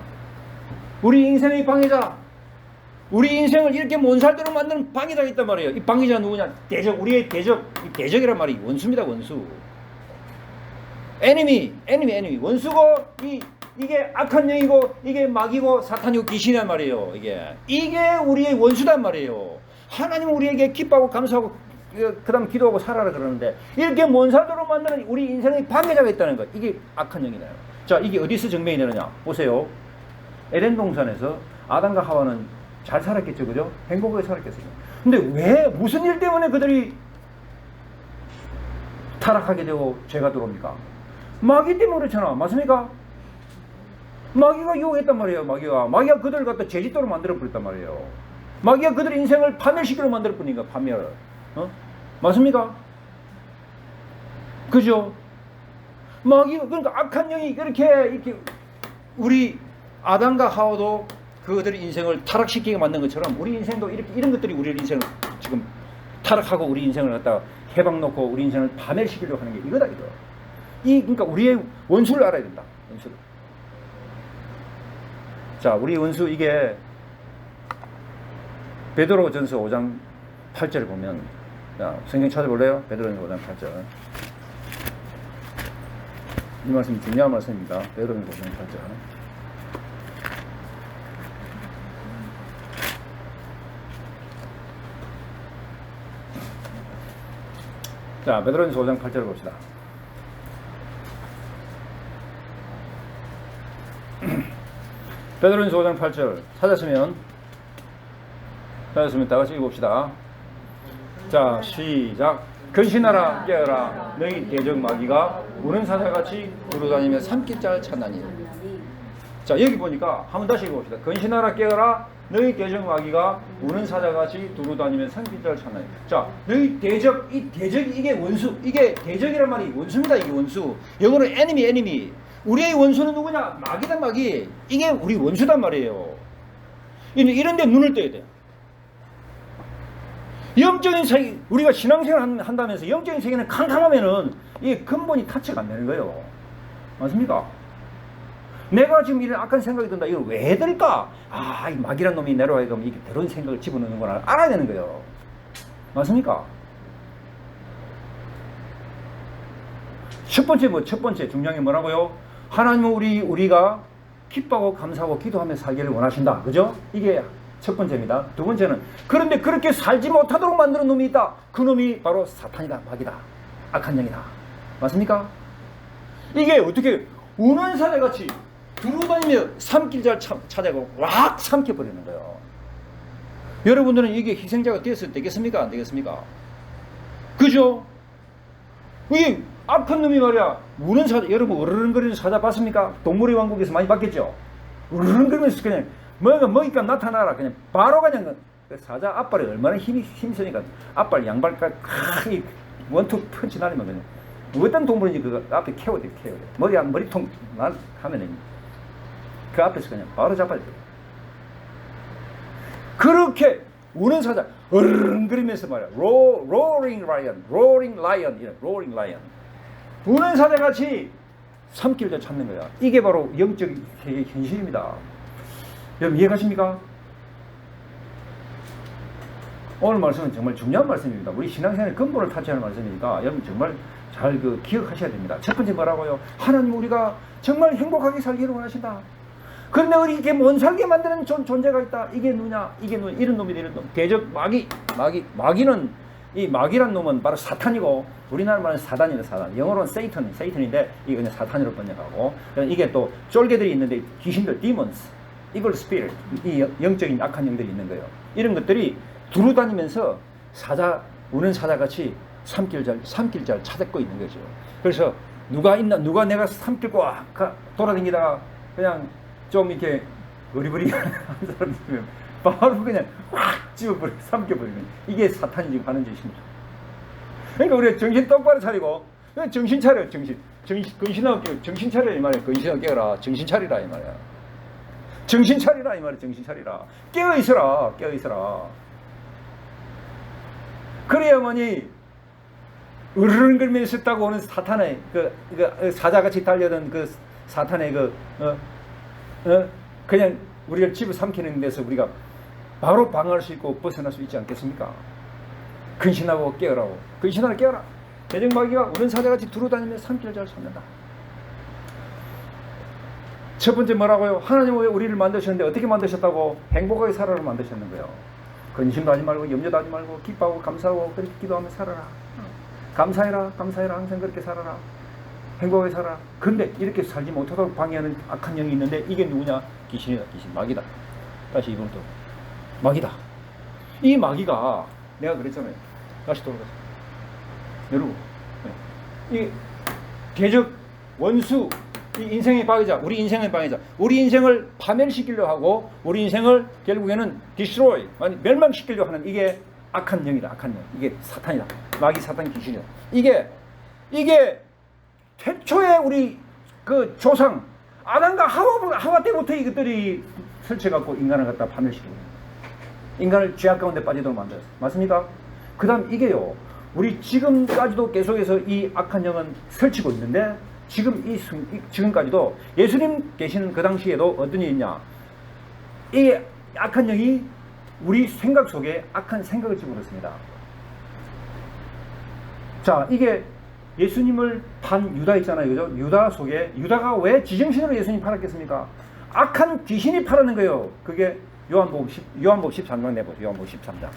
우리 인생의 방해자. 우리 인생을 이렇게 못 살도록 만드는 방해자가 있단 말이에요. 이 방해자가 누구냐? 대적, 우리의 대적. 이 대적이란 말이 원수입니다. 원수. enemy. 원수고 이게 악한 영이고 이게 마귀고 사탄이고 귀신이란 말이에요. 이게 우리의 원수단 말이에요. 하나님은 우리에게 기뻐하고 감사하고 그 다음 기도하고 살아라 그러는데 이렇게 못 살도록 만드는 우리 인생의 방해자가 있다는 거. 이게 악한 영이다. 자, 이게 어디서 증명이 되느냐? 보세요. 에덴 동산에서 아담과 하와는 잘 살았겠죠, 그죠? 행복하게 살았겠어요. 근데 왜 무슨 일 때문에 그들이 타락하게 되고 죄가 들어옵니까? 마귀 때문에 그렇잖아. 맞습니까? 마귀가 유혹했단 말이에요. 마귀가 그들을 갖다 제짓도로 만들어 버렸단 말이에요. 마귀가 그들의 인생을 파멸시키려 만들어 버리니까 파멸. 맞습니까? 그죠? 마귀가 그러니까 악한 영이 이렇게 우리 아담과 하와도 그들의 인생을 타락시키게 만든 것처럼 우리 인생도 이런 것들이 우리 인생을 지금 타락하고 우리 인생을 갖다가 해방 놓고 우리 인생을 파멸시키려고 하는 게 이거다 이거. 그러니까 우리의 원수를 알아야 된다. 원수를. 자, 우리 원수 이게 베드로전서 5장 8절을 보면 성경 찾아볼래요? 베드로전서 5장 8절. 이 말씀이 중요한 말씀입니다. 베드로전서 5장 8절. 자, 베드로전서 5장 8절을 봅시다. 베드로전서 5장 8절 찾았으면 다 같이 읽어봅시다. 자, 시작. 근신하라 깨어라 너희 대적 마귀가 우는 사자같이 두루다니며 삼킬자를 찾나니. 자, 여기 보니까 한번 다시 읽어봅시다. 근신하라 깨어라 너희 대적 마귀가 우는 사자같이 두루다니며 삼킬자를 찾나니. 자, 너희 대적, 이 대적이 이게 원수, 이게 대적이란 말이 원수입니다. 이게 원수. 영어로 enemy. 우리의 원수는 누구냐? 마귀단 마귀. 이게 우리 원수단 말이에요. 이런 데 눈을 떠야 돼요. 영적인 세계, 우리가 신앙생활 한다면서 영적인 세계는 캄캄하면은 이게 근본이 타치가 안 되는 거예요. 맞습니까? 내가 지금 이런 악한 생각이 든다. 이거 왜 들까? 아, 이 마귀란 놈이 내려와야 이게 그런 생각을 집어넣는구나. 알아야 되는 거예요. 맞습니까? 첫 번째 중요한 게 뭐라고요? 하나님은 우리가 기뻐하고 감사하고 기도하며 살기를 원하신다. 그죠? 이게 첫 번째입니다. 두 번째는 그런데 그렇게 살지 못하도록 만드는 놈이 있다. 그 놈이 바로 사탄이다. 마귀다. 악한 영이다. 맞습니까? 이게 어떻게 우는 사자같이 두루다니며 삼킬자를 찾아가고 왁 삼켜버리는 거예요. 여러분들은 이게 희생자가 되었을 되겠습니까? 안 되겠습니까? 그죠? 이게 악한 놈이 말이야. 우는 사자, 여러분 으르렁거리는 사자 봤습니까? 동물의 왕국에서 많이 봤겠죠? 으르렁거리면서 그냥 뭐가 먹이가 나타나라. 그냥 바로 그냥 그 사자 앞발에 얼마나 힘이 세니까 앞발 양발까지 원투 펀치 날리면 그냥 어떤 동물인지 그 앞에 케어야 돼. 머리통 하면은 그 앞에서 그냥 바로 잡아야 돼. 그렇게 우는 사자 으르렁거리면서 말이야. roaring lion. 우는 사자같이 삼킬자 찾는 거야. 이게 바로 영적 현실입니다. 여러분 이해가십니까? 오늘 말씀은 정말 중요한 말씀입니다. 우리 신앙생활의 근본을 타치하는 말씀이니까 여러분 정말 잘 기억하셔야 됩니다. 첫 번째 뭐라고요? 하나님 우리가 정말 행복하게 살기를 원하신다. 그런데 우리 이게 못 살게 만드는 존재가 있다. 이게 누구냐? 이런 놈이다. 이런 놈. 대적 마귀는 이 마귀란 놈은 바로 사탄이고 우리나라 말은 사단이다. 사단. 영어로는 세이턴인데 이게 그냥 사탄으로 번역하고 이게 또 쫄개들이 있는데 귀신들, demons, evil spirit, 이 영적인 악한 영들이 있는 거예요. 이런 것들이 두루다니면서 우는 사자같이 삼킬자를 찾고 있는 거죠. 그래서 누가 내가 삼킬고 돌아다니다가 그냥 좀 이렇게 어리버리한 사람 있으면 바로 그냥 확 삼켜버리는 이게 사탄이 지금 하는 짓입니다. 그러니까 우리가 정신 똑바로 차리고 정신 차려. 근신하고 깨어. 정신 차려 이 말이야. 근신하고 깨어라. 정신 차리라 이 말이야. 정신 차리라 이 말이야. 정신 차리라. 깨어 있어라. 그래야만이 으르렁거리면서 있다고 오는 사탄의 그 사자같이 달려든 그 사탄의 그냥 우리를 집어삼키는 데서 우리가 바로 방어할 수 있고 벗어날 수 있지 않겠습니까? 근신하고 깨어라고. 근신하고 깨어라. 대적 마귀가 우는 사자같이 두루다니며 삼킬자를 찾는다. 첫 번째 뭐라고요? 하나님은 왜 우리를 만드셨는데 어떻게 만드셨다고? 행복하게 살아라 만드셨는 거예요. 근심도 하지 말고 염려도 하지 말고 기뻐하고 감사하고 그렇게 기도하며 살아라. 감사해라 항상 그렇게 살아라. 행복하게 살아라. 그런데 이렇게 살지 못하도록 방해하는 악한 영이 있는데 이게 누구냐? 귀신이다. 귀신. 마귀다. 다시 이번에 또 마귀다. 이 마귀가 내가 그랬잖아요. 다시 돌아가서 여러분 이 대적 원수 이 인생의 방해자, 우리 인생의 방해자, 우리 인생을 파멸시키려 하고 우리 인생을 결국에는 destroy, 멸망시키려 하는 이게 악한 영이다. 악한 영. 이게 사탄이다. 마귀 사탄 귀신이다. 이게 태초에 우리 그 조상 아담과 하와 때부터 이것들이 설쳐갖고 인간을 갖다 파멸시키고 인간을 죄악 가운데 빠지도록 만들었어요. 맞습니까? 그 다음 이게요. 우리 지금까지도 계속해서 이 악한 영은 설치고 있는데 지금까지도 예수님 계시는 그 당시에도 어떤 일이 있냐. 이 악한 영이 우리 생각 속에 악한 생각을 집어넣습니다. 자, 이게 예수님을 판 유다 있잖아요. 그죠? 유다 속에, 유다가 왜 지정신으로 예수님 팔았겠습니까? 악한 귀신이 팔았는 거예요. 그게 요한복음 13장 내보세요. 요한복음 13장.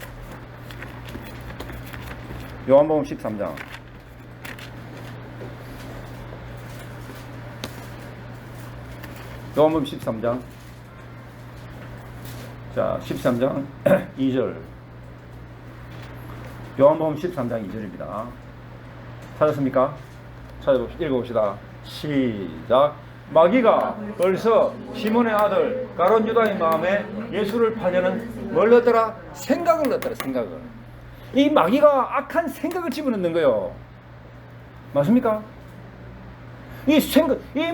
요한복음 13장. 요한복음 13장. 자, 13장 2절. 요한복음 13장 2절입니다. 찾았습니까? 읽어봅시다. 시작. 마귀가 벌써 시몬의 아들 가룟 유다의 마음에 예수를 팔려는 뭘 넣었더라? 생각을 넣었더라. 생각을. 이 마귀가 악한 생각을 집어넣는 거예요. 맞습니까? 이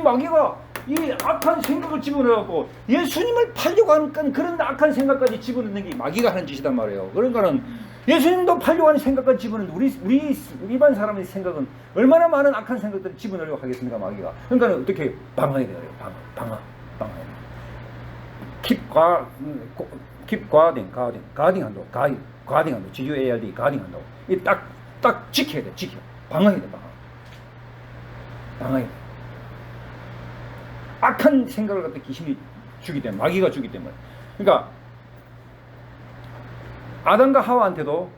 마귀가 이 악한 생각을 집어넣고 예수님을 팔려고 하는 그런 악한 생각까지 집어넣는 게 마귀가 하는 짓이단 말이에요. 그러니까는 예수님도 팔려고 하는 생각까지 집어넣는 우리 일반 사람의 생각은 얼마나 많은 악한 생각들을 집어넣으려고 하겠습니까, 마귀가. 그러니까 어떻게 방어해야 돼요? 방어. 가딩한도, GUARD, 가딩한도. 이 딱 지켜야 돼, 방어해야 돼, 방어해야 돼. 악한 생각을 갖다 귀신이 주기 때문에, 마귀가 주기 때문에. 그러니까 아담과 하와한테도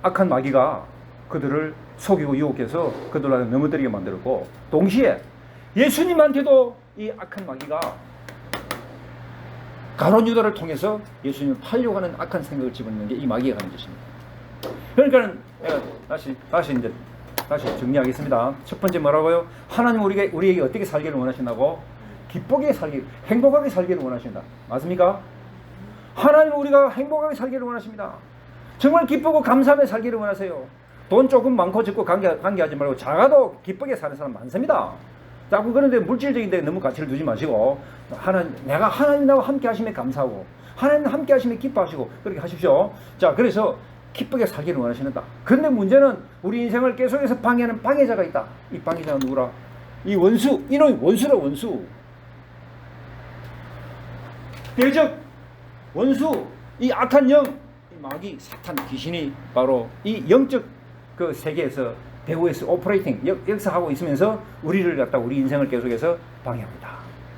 악한 마귀가 그들을 속이고 유혹해서 그들을 넘어뜨리게 만들었고, 동시에 예수님한테도 이 악한 마귀가 가룟 유다를 통해서 예수님을 팔려고 하는 악한 생각을 집어넣는 게 이 마귀가 하는 짓입니다. 그러니까는 다시 정리하겠습니다. 첫 번째 뭐라고요? 하나님 우리에게 어떻게 살기를 원하신다고? 기쁘게 살기를, 행복하게 살기를 원하신다. 맞습니까? 하나님은 우리가 행복하게 살기를 원하십니다. 정말 기쁘고 감사하며 살기를 원하세요. 돈 조금 많고 적고 관계하지 말고 작아도 기쁘게 사는 사람 많습니다. 자꾸 그런데 물질적인 데 너무 가치를 두지 마시고, 내가 하나님하고 함께 하심에 감사하고 하나님 함께 하심에 기뻐하시고 그렇게 하십시오. 자, 그래서 기쁘게 살기를 원하시는다. 그런데 문제는 우리 인생을 계속해서 방해하는 방해자가 있다. 이 방해자가 누구라? 이 원수, 이놈이 원수라, 원수. 대적, 원수, 이 악한 영, 이 마귀, 사탄, 귀신이 바로 이 영적 그 세계에서 배후에서 오퍼레이팅, 역사하고 있으면서 우리를 갖다 우리 인생을 계속해서 방해하고 있다.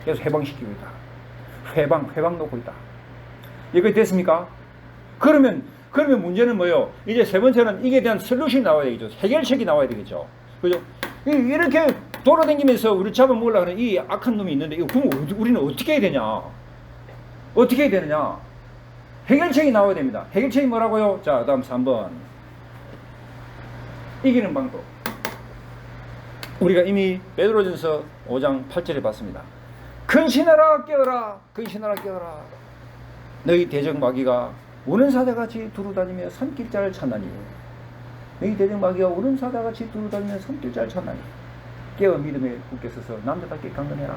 계속 해방시키고 있다. 회방 놓고 있다. 이거 됐습니까? 그러면 문제는 뭐예요? 이제 세 번째는 이게 대한 솔루션이 나와야 되겠죠. 해결책이 나와야 되겠죠. 그죠? 이렇게 돌아다니면서 우리 잡아먹으려고 하는 이 악한 놈이 있는데, 그럼 우리는 어떻게 해야 되냐? 어떻게 해야 되느냐? 해결책이 나와야 됩니다. 해결책이 뭐라고요? 자, 다음 3번. 이기는 방법. 우리가 이미 베드로전서 5장 8절에 봤습니다. 근신하라 깨어라. 근신하라 깨어라. 너희 대적 마귀가 우는 사자같이 두루다니며 산길자를 찾나니. 너희 대적 마귀가 우는 사자같이 두루다니며 산길자를 찾나니. 깨어 믿음에 굳게 서서 남자답게 강건해라.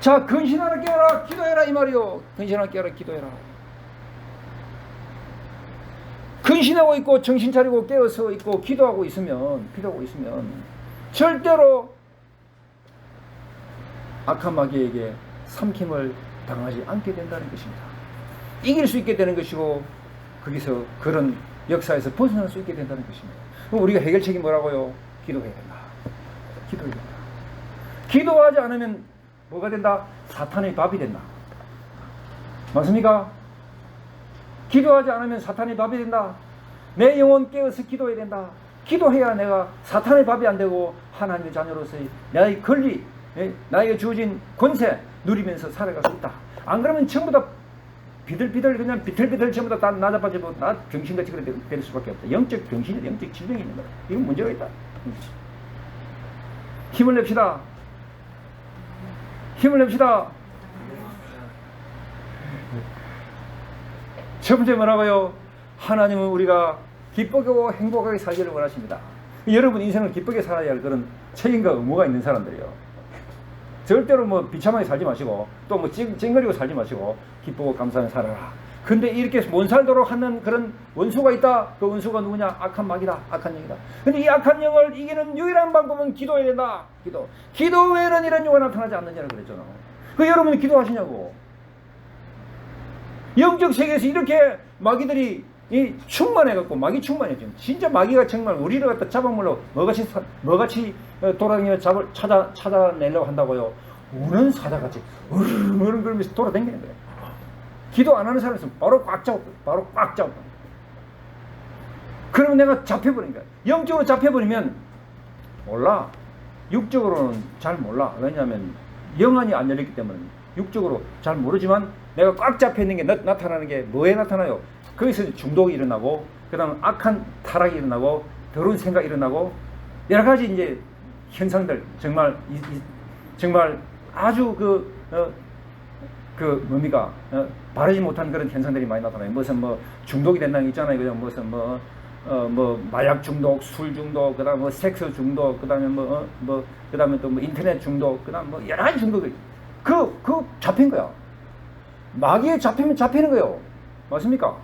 자, 근신하라 깨어라 기도해라 이 말이요. 근신하라 깨어라 기도해라. 근신하고 있고 정신 차리고 깨어서 있고 기도하고 있으면 절대로 악한 마귀에게 삼킴을 당하지 않게 된다는 것입니다. 이길 수 있게 되는 것이고 거기서 그런 역사에서 벗어날 수 있게 된다는 것입니다. 그럼 우리가 해결책이 뭐라고요? 기도해야 된다. 기도해야 된다. 기도하지 않으면 뭐가 된다? 사탄의 밥이 된다. 맞습니까? 기도하지 않으면 사탄의 밥이 된다. 내 영혼 깨어서 기도해야 된다. 기도해야 내가 사탄의 밥이 안 되고 하나님의 자녀로서의 나의 권리, 나에게 주어진 권세 누리면서 살아갈 수 있다. 안 그러면 전부 다 비틀비틀 그냥 비틀비틀 전부 다 낮아빠지고 나 병신같이 그렇게 될 수밖에 없다. 영적 병신이 영적 질병이 있는 거야. 이건 문제가 있다. 힘을 냅시다. 힘을 냅시다. 첫 번째 뭐라고요? 하나님은 우리가 기쁘고 행복하게 살기를 원하십니다. 여러분 인생을 기쁘게 살아야 할 그런 책임과 의무가 있는 사람들이요. 절대로 뭐 비참하게 살지 마시고 또 뭐 찡그리고 살지 마시고 기쁘고 감사하게 살아라. 근데 이렇게 못 살도록 하는 그런 원수가 있다. 그 원수가 누구냐? 악한 마귀다. 악한 영이다. 근데 이 악한 영을 이기는 유일한 방법은 기도해야 된다. 기도 외에는 이런 영이 나타나지 않느냐고 그랬잖아. 그 여러분이 기도하시냐고. 영적 세계에서 이렇게 마귀들이 이 충만해갖고 마귀 충만해 지금. 진짜 마귀가 정말 우리를 갖다 잡아먹으려고 뭐같이 돌아다니며 찾아내려고 한다고요. 우는 사자같이 으르르 그러면서 돌아다니는 거예요. 기도 안 하는 사람이 있으면 바로 꽉 잡고 바로 꽉 잡고. 그러면 내가 잡혀버린 거야. 영적으로 잡혀버리면 몰라. 육적으로는 잘 몰라. 왜냐하면 영안이 안 열렸기 때문에 육적으로 잘 모르지만 내가 꽉 잡혀있는 게 나타나는 게 뭐에 나타나요? 거기서 중독이 일어나고 그 다음 악한 타락이 일어나고 더러운 생각이 일어나고 여러 가지 이제 현상들 정말 정말 아주 뭡니까 바르지 못한 그런 현상들이 많이 나타나요. 무슨 뭐 중독이 된다는 게 있잖아요. 그냥 무슨 뭐 마약 중독, 술 중독, 그다음 뭐 섹스 중독, 그다음에 그다음에 또 뭐 인터넷 중독, 그다음 뭐 여러 가지 중독이 그 잡힌 거야. 마귀에 잡히면 잡히는 거예요. 맞습니까?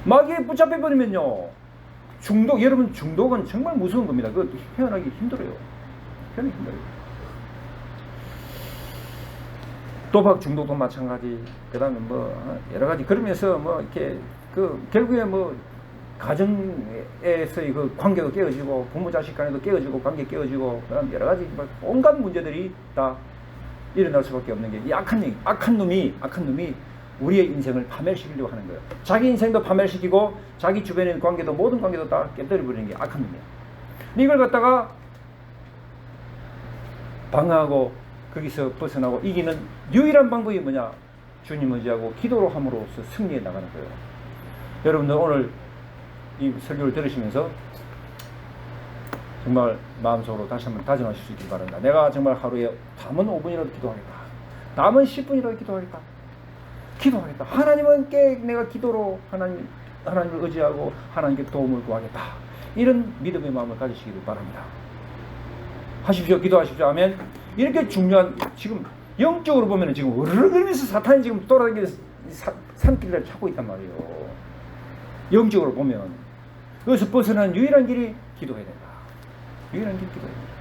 마귀에 붙잡혀 버리면요. 여러분 중독은 정말 무서운 겁니다. 그거 헤어나기 힘들어요. 헤어나기 힘들어요. 도박 중독도 마찬가지. 그다음에 뭐 여러 가지 그러면서 뭐 이렇게 결국에 뭐 가정에서의 그 관계도 깨어지고 부모 자식 간에도 깨어지고 관계 깨어지고 그다음 여러 가지 온갖 문제들이 다 일어날 수밖에 없는 게 이 악한 놈이 우리의 인생을 파멸시키려고 하는 거예요. 자기 인생도 파멸시키고 자기 주변에 있는 관계도 모든 관계도 다 깨뜨려 버리는 게 악한 놈이에요. 이걸 갖다가 방어하고 거기서 벗어나고 이기는 유일한 방법이 뭐냐? 주님 의지하고 기도로 함으로써 승리해 나가는 거예요. 여러분들 오늘 이 설교를 들으시면서 정말 마음속으로 다시 한번 다짐하실 수 있길 바랍니다. 내가 정말 하루에 남은 5분이라도 기도하겠다. 남은 10분이라도 기도하겠다. 기도하겠다. 하나님은 내가 기도로 하나님을 의지하고 하나님께 도움을 구하겠다. 이런 믿음의 마음을 가지시기를 바랍니다. 하십시오. 기도하십시오. 아멘. 이렇게 중요한 지금 영적으로 보면은 지금 으르르면서 사탄이 지금 돌아다니면서 산길을 찾고 있단 말이에요. 영적으로 보면 여기서 벗어난 유일한 길이 기도해야 된다. 유일한 길이 기도해야 된다.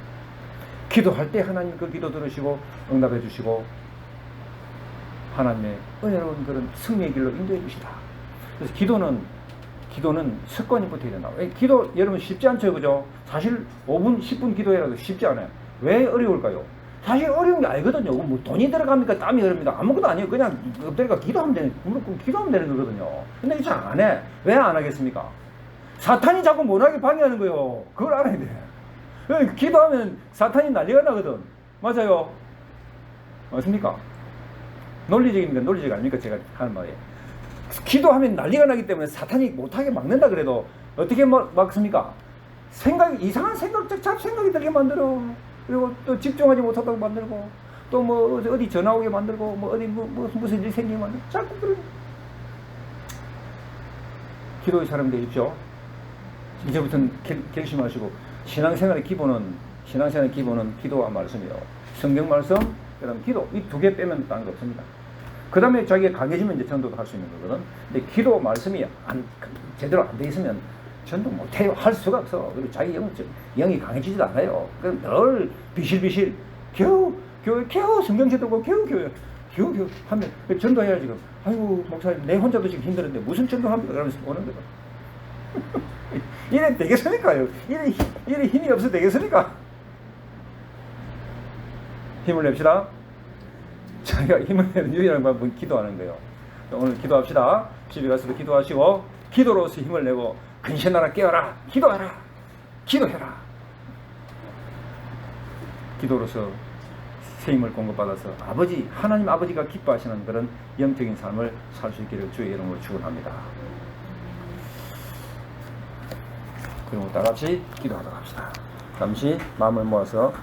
기도할 때 하나님 그 기도 들으시고 응답해 주시고 하나님의 은혜로운 그런 승리의 길로 인도해 주시다. 그래서 기도는 습관이 붙어야 된다. 기도 여러분 쉽지 않죠, 그죠? 사실 5분, 10분 기도해라도 쉽지 않아요. 왜 어려울까요? 사실 어려운 게 아니거든요. 뭐 돈이 들어갑니까? 땀이 흐릅니까? 아무것도 아니에요. 그냥 엎드리가 기도하면 되는 거거든요. 근데 이제 안 해. 왜 안 하겠습니까? 사탄이 자꾸 못하게 방해하는 거예요. 그걸 알아야 돼. 기도하면 사탄이 난리가 나거든. 맞아요? 맞습니까? 논리적입니까? 논리적 아닙니까? 제가 하는 말이. 기도하면 난리가 나기 때문에 사탄이 못하게 막는다 그래도 어떻게 막습니까? 이상한 잡생각이 들게 만들어. 그리고 또 집중하지 못하도록 만들고, 또 뭐 어디 전화 오게 만들고, 뭐 어디 무슨 일이 생기게 만들고, 자꾸 그런. 기도의 사람 되십시오. 이제부터는 결심하시고, 신앙생활의 기본은 기도와 말씀이에요. 성경 말씀, 그 다음 기도. 이 두 개 빼면 다른 거 없습니다. 그 다음에 자기가 강해지면 이제 전도도 할 수 있는 거거든. 근데 기도 말씀이 제대로 안 돼 있으면 전도 못해요. 할 수가 없어. 그리고 자기 영이 강해지지도 않아요. 늘 비실비실 겨우 성경책 들고 겨우 하면 전도해야 지금. 아이고 목사님 내 혼자도 지금 힘들었는데 무슨 전도합니까? 그러면서 오는 거다. 이래 되겠습니까? 이래 힘이 없어 되겠습니까? 힘을 냅시다. 자기가 힘을 내는 유일한 방법은 기도하는 거예요. 오늘 기도합시다. 집에 가서도 기도하시고 기도로서 힘을 내고 근신하라 깨어라 기도하라 기도해라. 기도로서 새 힘을 공급받아서 하나님 아버지가 기뻐하시는 그런 영적인 삶을 살 수 있기를 주의 이름으로 축원합니다. 그리고 다 같이 기도하도록 합시다. 잠시 마음을 모아서